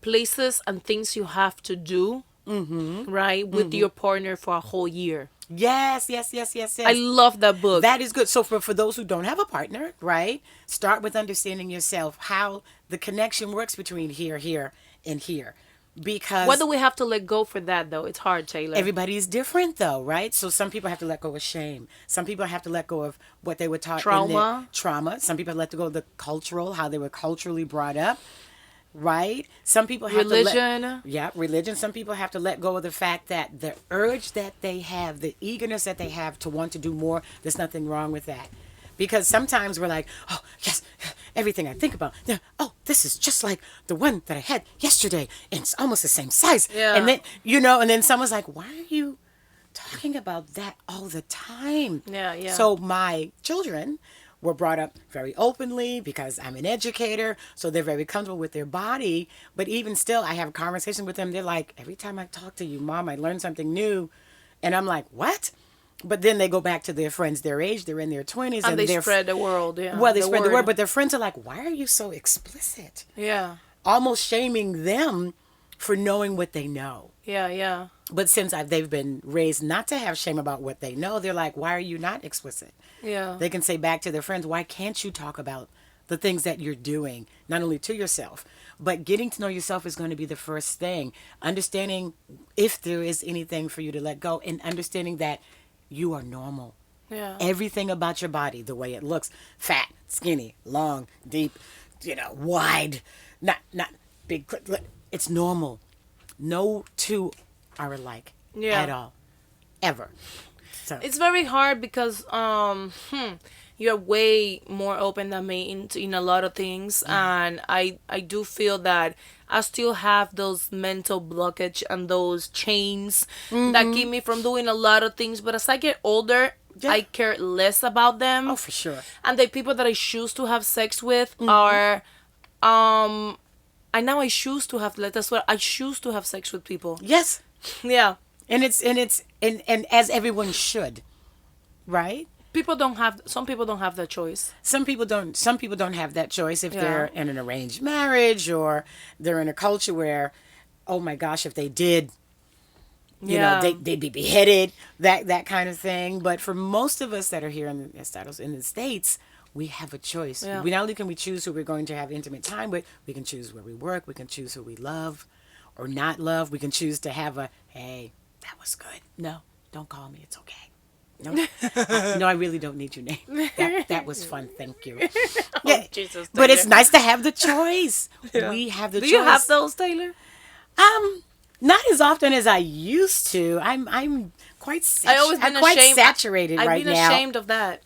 places and things you have to do, right, with your partner for a whole year. Yes, yes, yes, yes, I yes. love that book. That is good. So for those who don't have a partner, right? Start with understanding yourself, how the connection works between here, and here. What Because do we have to let go for that, though? It's hard, Taylor. everybody is different though, right? So some people have to let go of shame. Some people have to let go of what they were taught in their Trauma. trauma. Some people let go of the cultural, how they were culturally brought up. Right? Some people have Religion. to yeah, religion. Some people have to let go of the fact that the urge that they have, the eagerness that they have to want to do more, there's nothing wrong with that. Because sometimes we're like, oh, yes, everything I think about, yeah, oh, this is just like the one that I had yesterday, and it's almost the same size. Yeah. And then, and then someone's like, why are you talking about that all the time? Yeah, yeah. So my children were brought up very openly because I'm an educator, so they're very comfortable with their body. But even still, I have a conversation with them. They're like, every time I talk to you, Mom, I learn something new. And I'm like, what? But then they go back to their friends their age. They're in their 20s. And they they're spread the world, yeah. Well, they spread the word. But their friends are like, why are you so explicit? Yeah. Almost shaming them for knowing what they know. Yeah, yeah. But since they've been raised not to have shame about what they know, they're like, why are you not explicit? Yeah. They can say back to their friends, why can't you talk about the things that you're doing, not only to yourself, but getting to know yourself is going to be the first thing. Understanding if there is anything for you to let go, and understanding that you are normal. Yeah. Everything about your body, the way it looks, fat, skinny, long, deep, wide, not big. It's normal. No two are alike at all, ever. So It's very hard because you're way more open than me in a lot of things, and I do feel that I still have those mental blockage and those chains that keep me from doing a lot of things. But as I get older, I care less about them. oh, for sure. And the people that I choose to have sex with are and now I choose to have that's what I choose to have sex with people. Yes. Yeah. And and as everyone should, right? Some people don't have that choice. Some people don't have that choice if Yeah. they're in an arranged marriage, or they're in a culture where, oh my gosh, if they did, Yeah. they'd be beheaded, that kind of thing. But for most of us that are here in the States, we have a choice. Yeah. We not only can we choose who we're going to have intimate time with, we can choose where we work, we can choose who we love or not love. We can choose to have hey, that was good. No, don't call me. It's okay. No, no, I really don't need your name. That was fun. Thank you. Yeah, Jesus, but it's Taylor. nice to have the choice. Yeah. We have the Do choice. you have those, Taylor? Not as often as I used to. I'm quite I always been I'm quite ashamed. saturated I've right been now ashamed of that.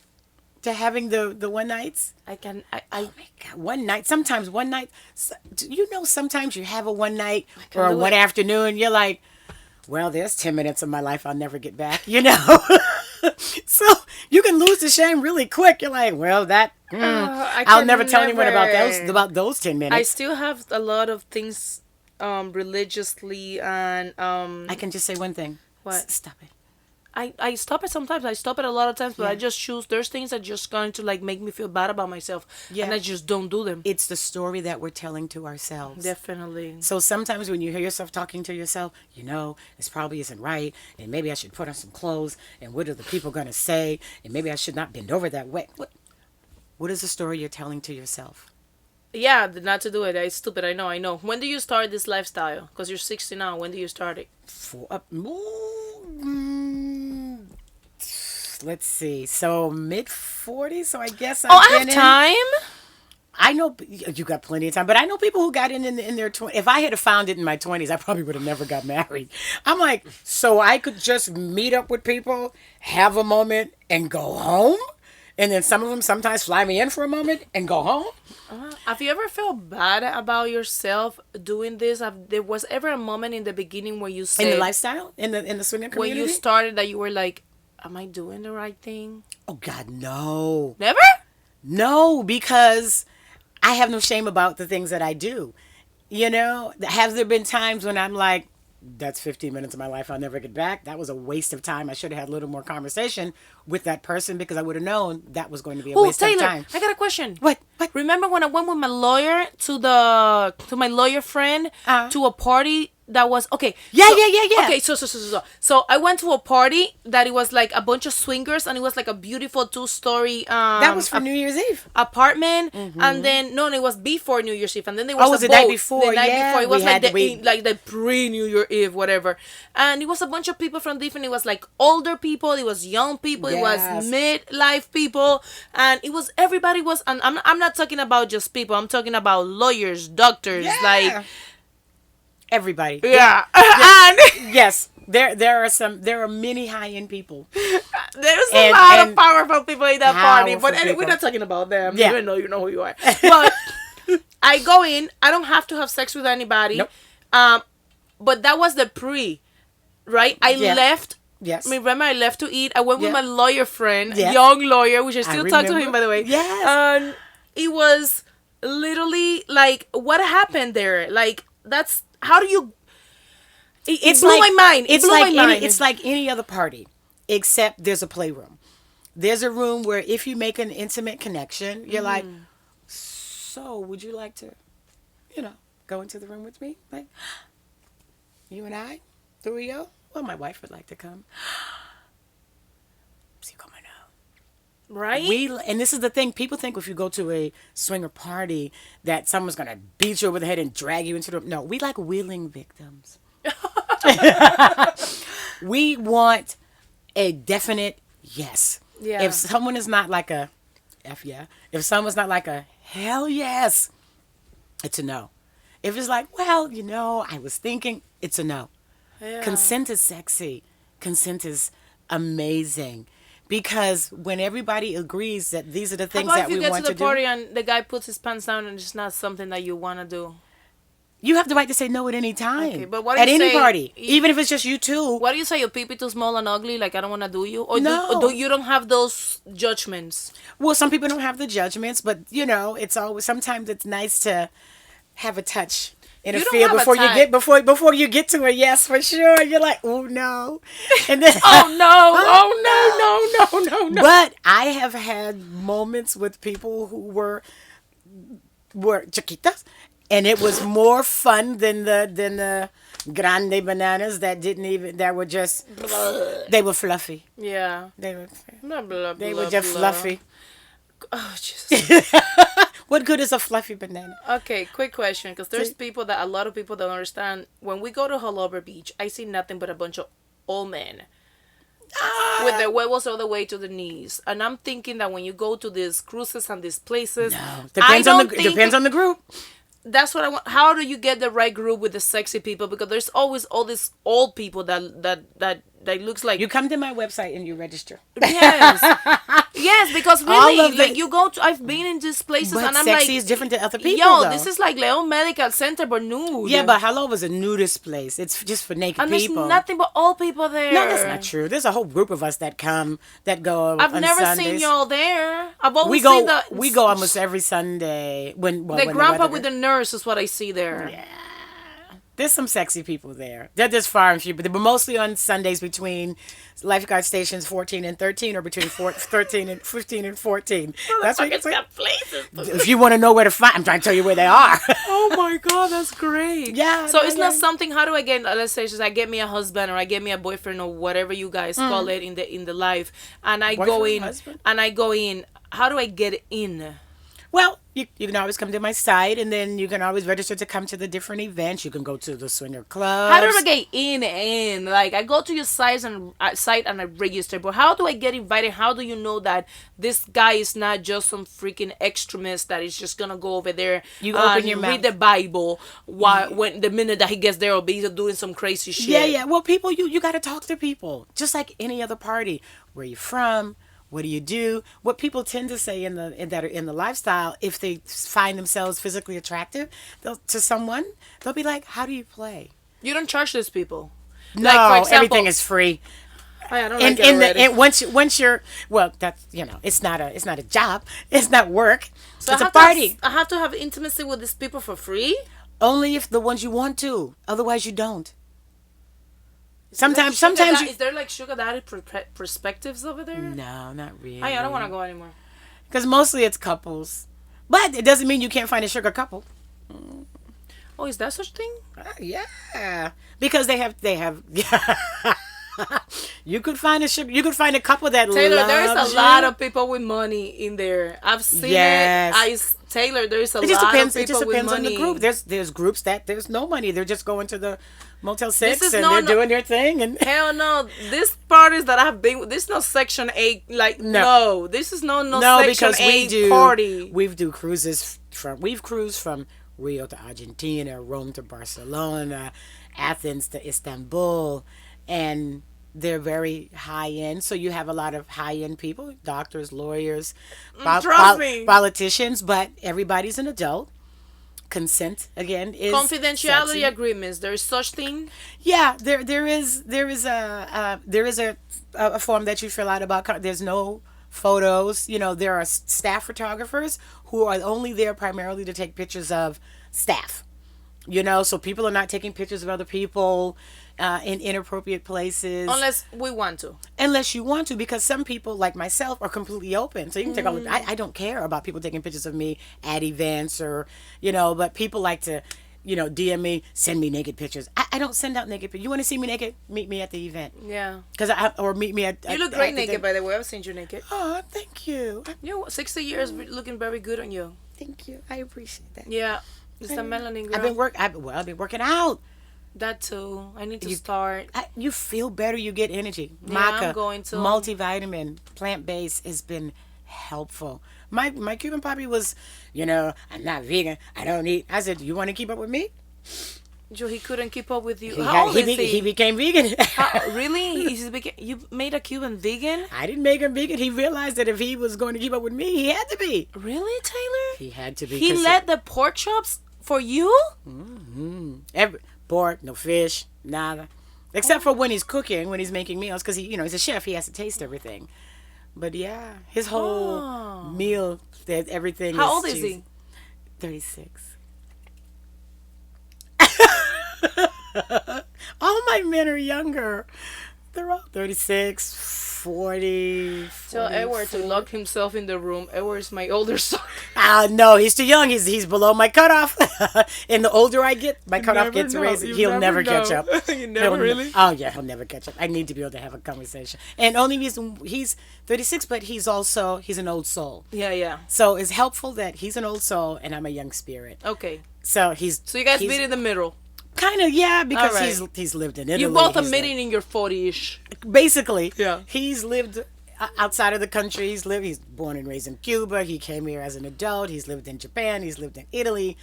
to having the one nights. I Oh my God, one night. Sometimes one night. Sometimes you have a one night or a do one it. afternoon. You're like, well, there's 10 minutes of my life I'll never get back. So you can lose the shame really quick. You're like, well, I'll never tell anyone about those 10 minutes. I still have a lot of things religiously, and I can just say one thing. What? Stop it. I stop it sometimes. I stop it a lot of times, but Yeah. I just choose. There's things that just going to make me feel bad about myself, Yeah. and I just don't do them. It's the story that we're telling to ourselves. Definitely. So sometimes when you hear yourself talking to yourself, this probably isn't right, and maybe I should put on some clothes, and what are the people going to say, and maybe I should not bend over that way. What is the story you're telling to yourself? Yeah, not to do it. It's stupid. I know. When do you start this lifestyle? Because you're 60 now. When do you start it? Let's see. So mid-40s. So I guess I have time. I know you got plenty of time, but I know people who got in their 20s. If I had found it in my 20s, I probably would have never got married. I'm like, so I could just meet up with people, have a moment, and go home? And then some of them sometimes fly me in for a moment and go home? Have you ever felt bad about yourself doing this? There was ever a moment in the beginning where you said... In the lifestyle? In the swinger community? When you started that you were like, am I doing the right thing? Oh, God, no. Never? No, because I have no shame about the things that I do. Have there been times when I'm like, that's 15 minutes of my life I'll never get back. That was a waste of time. I should have had a little more conversation with that person because I would have known that was going to be a Oh, waste of Taylor, time. I got a question. What? What? Remember when I went with my lawyer to my lawyer friend to a party that was okay? Yeah. Okay, so I went to a party that it was like a bunch of swingers and it was like a beautiful 2-story That was for New Year's Eve. apartment, and then no, it was before New Year's Eve, and then there was was a the night boat. before, The night yeah, before, it was we like had like the pre New Year Eve, whatever, and it was a bunch of people from different. It was like older people, it was young people, it was Yes. midlife people, and it was everybody was. And I'm not talking about just people. I'm talking about lawyers, doctors, like everybody. yeah, and Yes. There are many high-end people. there's a And- lot and of powerful people in that party, but powerful we're people. not talking about them. Yeah. Even though you know who you are, but I go in. I don't have to have sex with anybody. Nope. But that was the pre, right? I Yeah. left. Yes. Remember, I left to eat. I went with Yeah. my lawyer friend, Yes. young lawyer, which I still talk to him, remember. by the way. Yes. And it was literally like, what happened there? Like, that's how do you? It blew my mind. It blew my mind. It's like any other party, except there's a playroom. There's a room where if you make an intimate connection, you're like, so would you like to, go into the room with me? Like, you and I, the Rio? Well, my wife would like to come. Sí, como no. right? And this is the thing, people think if you go to a swinger party that someone's going to beat you over the head and drag you into the... No, we like willing victims. We want a definite yes. Yeah. If someone is not like a F yeah, if someone's not like a hell yes, it's a no. If it's like, well, I was thinking, it's a no. Yeah. Consent is sexy. Consent is amazing. Because when everybody agrees that these are the How things about that if you we get want to to the do, party and the guy puts his pants down and it's not something that you want to do? you have the right to say no at any time. Okay, but what do at you any say- party, even if it's just you two. What do you say? Your pee-pee too small and ugly? Like, I don't want to do you? Or No. do you don't have those judgments? Well, some people don't have the judgments, but it's always sometimes it's nice to have a touch in You a don't feel have a before you type. get before you get to a yes for sure. You're like, oh no, and then Oh, no. But I have had moments with people who were chiquitas, and it was more fun than the grande bananas that were just they were fluffy. Yeah. They were Blah, blah, they blah, were just blah. fluffy. Oh, Jesus. What good is a fluffy banana? Okay, quick question, because there's a lot of people don't understand. When we go to Holover Beach, I see nothing but a bunch of old men with their huevos all the way to the knees. And I'm thinking that when you go to these cruises and these places, Depends on the group. That's what I want. How do you get the right group with the sexy people? Because there's always all these old people that looks like You come to my website and you register. yes, because All really, of the- like you go to. I've been in these places But and I'm sexy like, is different to other people. yo, though. this is like Leon Medical Center, but nude. Yeah, but Hello was a nudist place. It's just for naked and there's people. nothing but old people there. No, that's not true. There's a whole group of us that go. I've on never Sundays. seen y'all there. I've always We seen go. the We go almost every Sunday when the when grandpa weather with the nurse is what I see there. Yeah. There's some sexy people there. They're just far and few, but mostly on Sundays between lifeguard stations 14 and 13, or between 13 and 15 and 14. That's what It's it's got places. If you want to know where to find, I'm trying to tell you where they are. Oh my god, that's great. Yeah, So yeah, it's not yeah. something. How do I get? Let's say just I get me a husband or I get me a boyfriend or whatever you guys call it in the life, and I go Boyfriend, in husband? and I go in. How do I get in? Well, you can always come to my site, and then you can always register to come to the different events. You can go to the swinger clubs. How do I get in? Like I go to your site and I register, but how do I get invited? How do you know that this guy is not just some freaking extremist that is just gonna go over there You and open your mouth. read the Bible when the minute that he gets there, will be doing some crazy shit. Yeah. Well, people, you got to talk to people, just like any other party. Where you from? What do you do? What people tend to say in the lifestyle, if they find themselves physically attractive to someone, they'll be like, "How do you play?" You don't charge these people. No, Like, for example, everything is free. I don't And like it already. and once you're well, that's it's not a job. It's not work. So it's I a have to party. I have to have intimacy with these people for free. Only if the ones you want to. Otherwise, you don't. Sometimes is there like sugar daddy perspectives over there? no, not really. I don't want to go anymore. Because mostly it's couples, but it doesn't mean you can't find a sugar couple. Oh, is that such thing? Yeah, because they have. You could find a couple that Taylor, loves there's a lot of people with money in there. I've seen Yes. Taylor, there's a It just lot depends. of It just people with depends on money. the group. There's groups that there's no money. They're just going to the Motel 6 is and no- they're no- doing their thing. And Hell no. This parties that I've been with, this is no Section 8. Like, no. This is no no, Section because 8 party. we do cruises we've cruised from Rio to Argentina, Rome to Barcelona, Athens to Istanbul, and they're very high end. So you have a lot of high end people, doctors, lawyers, Trust me. politicians, but everybody's an adult. Consent again is Confidentiality sexy. agreements. There is such thing. Yeah, there is a form that you fill out about. There's no photos. There are staff photographers who are only there primarily to take pictures of staff. So people are not taking pictures of other people in inappropriate places. Unless we want to. Unless you want to, because some people, like myself, are completely open. So you can take all the, I don't care about people taking pictures of me at events or, but people like to, DM me, send me naked pictures. I don't send out naked pictures. You want to see me naked? Meet me at the event. Yeah. Or meet me at. You look great naked, by the way. I've seen you naked. Oh, thank you. You 60 years looking very good on you. Thank you. I appreciate that. Yeah. It's the melanin, girl. I've been working out. That too. I need to start. You feel better. You get energy. Yeah, Maca, I'm going to. multivitamin, plant-based has been helpful. My Cuban poppy was, I'm not vegan. I don't eat. I said, you want to keep up with me? Joe, he couldn't keep up with you. How old is he? He became vegan. Really? You made a Cuban vegan? I didn't make him vegan. He realized that if he was going to keep up with me, he had to be. Really, Taylor? He had to be. He let the pork chops for you? Pork, no fish, nada. Except for when he's cooking, when he's making meals, because he's a chef. He has to taste everything. But yeah, his whole meal, that everything. How old is he? 36. All my men are younger. They're all 36, 40. Tell Edward to lock himself in the room. Edward's my older son. No, he's too young. He's below my cutoff. And the older I get, my cutoff gets raised. He'll never catch up. You never really? Oh yeah, he'll never catch up. I need to be able to have a conversation. And only reason he's 36, but he's an old soul. Yeah. So it's helpful that he's an old soul and I'm a young spirit. Okay. So you guys meet in the middle. Kind of, yeah, because right. he's lived in Italy. You both are meeting in your 40-ish. Basically. Yeah. He's lived outside of the country. He's born and raised in Cuba. He came here as an adult. He's lived in Japan. He's lived in Italy.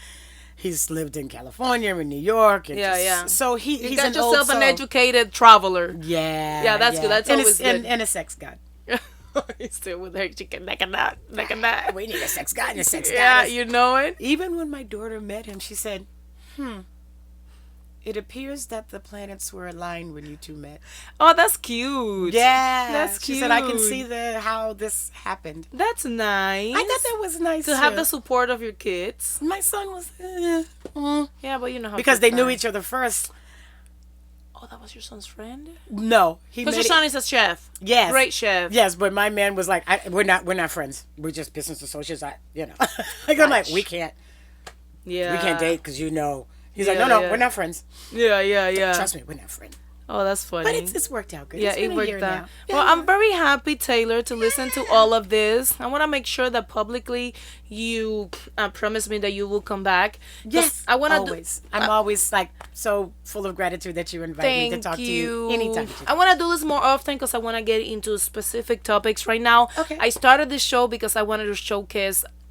He's lived in California, in New York. Yeah. So he's got an yourself old soul. an educated traveler. Yeah. Yeah, that's good. That's always good. And a sex god. He's still with her chicken neck and that. We need a sex god and a sex Yeah, goddess. you know it. Even when my daughter met him, she said, it appears that the planets were aligned when you two met. Oh, that's cute. Yeah. That's cute. She said, I can see how this happened. That's nice. I thought that was nice to have the support of your kids. My son was... Yeah, but you know how... Because they knew each other first. Oh, that was your son's friend? No. Because your son is a chef. Yes. Great chef. Yes, but my man was like, we're not friends. We're just business associates. I'm like, we can't date because He's like, no, we're not friends. Yeah. Trust me, we're not friends. Oh, that's funny. But it's worked out good. Yeah, it worked out. Now. Well, I'm very happy, Taylor, to listen to all of this. I want to make sure that publicly you promise me that you will come back. Yes, I want to always. I'm always like so full of gratitude that you invite me to talk to you anytime. I want to do this more often because I want to get into specific topics right now. Okay. I started this show because I wanted to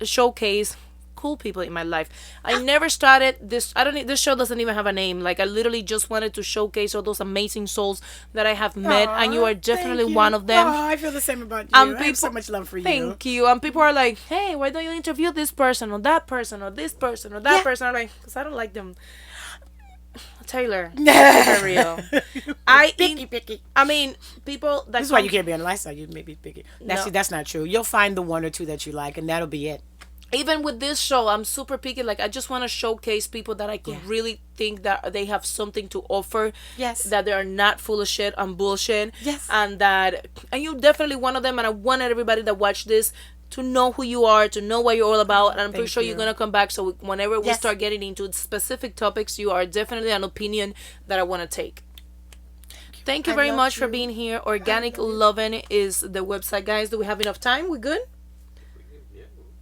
showcase cool people in my life. I never started this. This show doesn't even have a name. Like, I literally just wanted to showcase all those amazing souls that I have met, and you are definitely one of them. Oh, I feel the same about you. I have so much love for you. Thank you. And people are like, hey, why don't you interview this person or that person or this person or that person? I'm like, because I don't like them. Taylor, for real. Picky. I mean, people that... This is why you can't be on the lifestyle. You may be picky. That's not true. You'll find the one or two that you like, and that'll be it. even with this show, I'm super picky. Like, I just want to showcase people that I Yeah. could really think that they have something to offer, Yes. that they are not full of shit and bullshit, Yes. and you definitely one of them. And I wanted everybody that watch this to know who you are, to know what you're all about, and I'm pretty Thank sure you're you. gonna come back. So whenever we Yes. start getting into specific topics, you are definitely an opinion that I want to take. Thank you I very love much for you. being here. Organic Loven is the website, guys. Do we have enough time? We good?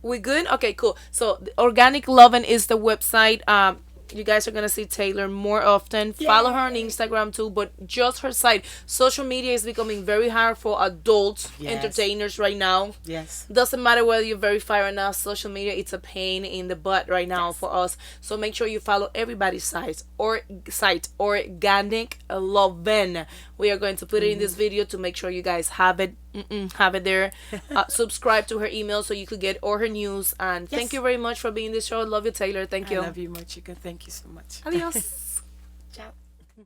We good? Okay, cool. So Organic Lovin' is the website. You guys are gonna see Taylor more often. Follow her on Yay. Instagram too, but just her site. Social media is becoming very hard for adult Yes. entertainers right now. Yes. Doesn't matter whether you're verified or not. Social media, it's a pain in the butt right now Yes. for us. So make sure you follow everybody's site Organic Lovin'. We are going to put it in this video to make sure you guys have it. Have it there. Subscribe to her email so you could get all her news. And thank Yes. you very much for being in this show. Love you, Taylor. Thank I you. love you, Mochika. Thank you so much. Adios. Ciao.